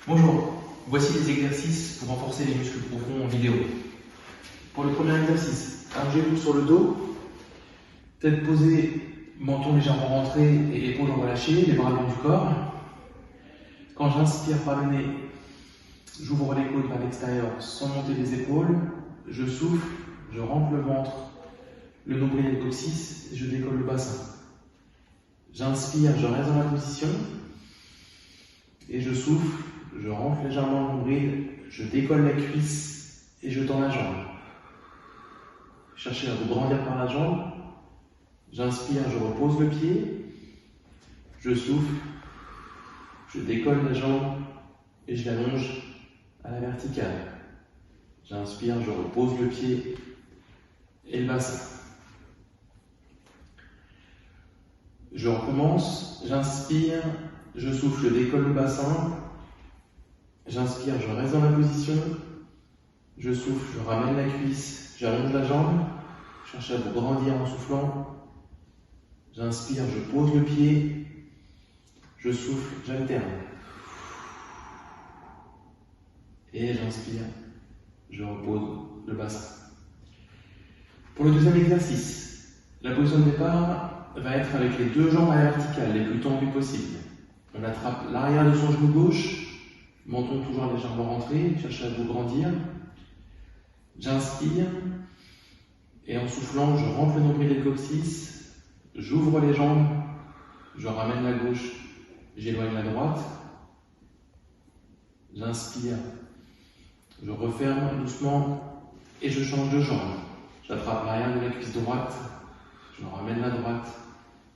Bonjour, voici les exercices pour renforcer les muscles profonds en vidéo. Pour le premier exercice, allongez-vous sur le dos, tête posée, menton légèrement rentré et épaules relâchées, les bras le long du corps. Quand j'inspire par le nez, j'ouvre les côtes vers l'extérieur sans monter les épaules, je souffle, je rentre le ventre, le nombril et le coccyx, et je décolle le bassin. J'inspire, je reste dans la position, et je souffle, je rentre légèrement le nombril, je décolle la cuisse et je tends la jambe. Cherchez à vous grandir par la jambe. J'inspire, je repose le pied, je souffle, je décolle la jambe et je l'allonge à la verticale. J'inspire, je repose le pied et le bassin. Je recommence, j'inspire, je souffle, je décolle le bassin, j'inspire, je reste dans la position, je souffle, je ramène la cuisse, j'allonge la jambe, cherchez à vous grandir en soufflant, j'inspire, je pose le pied, je souffle, j'alterne. Et j'inspire, je repose le bassin. Pour le deuxième exercice, la position de départ va être avec les deux jambes à la verticale, les plus tendues possibles. On attrape l'arrière de son genou gauche, menton toujours légèrement rentré, cherchez à vous grandir. J'inspire, et en soufflant, je rentre le nombril et le coccyx, j'ouvre les jambes, je ramène la gauche, j'éloigne la droite. J'inspire, je referme doucement et je change de jambe. J'attrape l'arrière de la cuisse droite, je ramène la droite,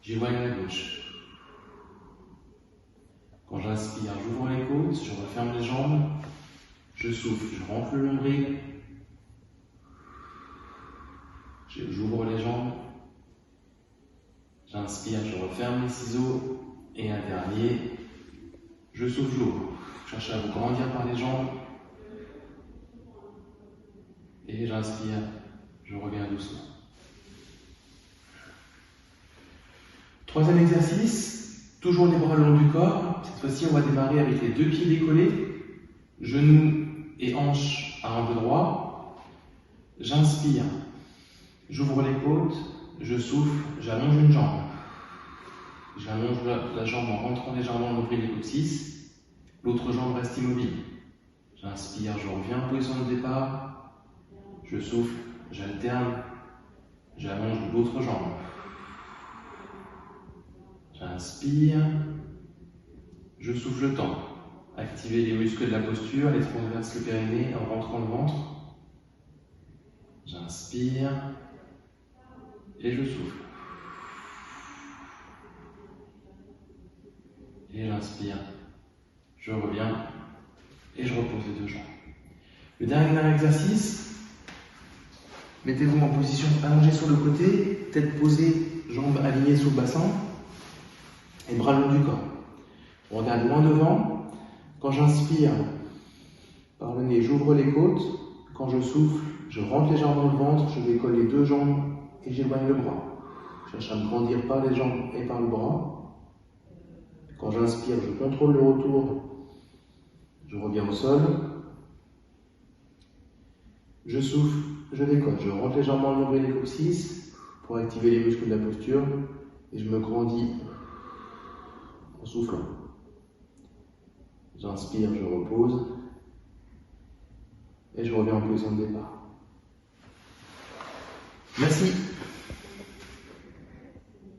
j'éloigne la gauche. Quand j'inspire, j'ouvre les côtes, je referme les jambes, je souffle, je rentre le nombril, j'ouvre les jambes, j'inspire, je referme les ciseaux, et un dernier, je souffle, j'ouvre. Cherchez à vous grandir par les jambes, et j'inspire, je reviens doucement. Troisième exercice, toujours les bras le long du corps. Cette fois-ci, on va démarrer avec les deux pieds décollés, genoux et hanches à angle droit. J'inspire, j'ouvre les côtes, je souffle, j'allonge une jambe. J'allonge la jambe en rentrant légèrement le nombril et le coccyx. L'autre jambe reste immobile. J'inspire, je reviens en position de départ. Je souffle, j'alterne, j'allonge l'autre jambe. J'inspire, je souffle, je tends. Activez les muscles de la posture, les transverses le périnée en rentrant le ventre. J'inspire et je souffle. Et j'inspire, je reviens et je repose les deux jambes. Le dernier exercice, mettez-vous en position allongée sur le côté, tête posée, jambes alignées sous le bassin et bras le long du corps. On regarde loin devant. Quand j'inspire par le nez, j'ouvre les côtes. Quand je souffle, je rentre légèrement le ventre, je décolle les deux jambes et j'éloigne le bras. Je cherche à me grandir par les jambes et par le bras. Quand j'inspire, je contrôle le retour. Je reviens au sol. Je souffle, je décolle. Je rentre légèrement le nombril et le coccyx pour activer les muscles de la posture et je me grandis en soufflant. J'inspire, je repose et je reviens en position de départ. Merci.